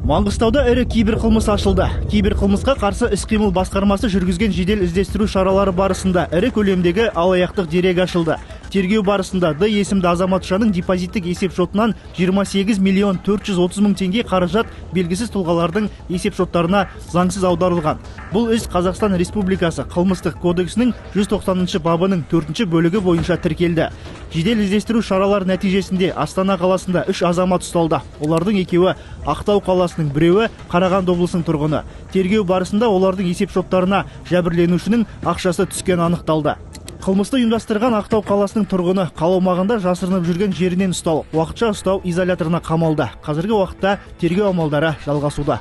Маңғыстауда ірі киберқылмыс ашылды. Киберқылмысқа қарсы іс-қимыл басқармасы жүргізген жедел іздестіру шаралары барысында ірі көлемдегі алаяқтық дерек ашылды. Тергеу барысында Д есімді азаматшаның депозиттік есеп шотынан 28 миллион 430 мың теңге қаражат белгісіз тұлғалардың есеп шоттарына заңсыз аударылған. Бұл іс Қазақстан Республикасы қылмыстық кодексінің 190 бабының 4 бөлігі бойынша тіркелді. Жедел іздестіру шаралар нәтижесінде Астана қаласында 3 азамат ұсталды. Олардың екеуі Ақтау қаласының, біреуі Қарағанды облысының тұрғыны. Тергеу барысында олардың есеп шоттарына жәбірленушінің ақшасы түскен анықталды. Қылмысты ұйымдастырған Ақтау қаласының тұрғыны қала аумағында жасырынып жүрген жерінен ұсталып, уақытша ұстау изоляторына қамалды. Қазіргі уақытта тергеу амалдары жалғасуда.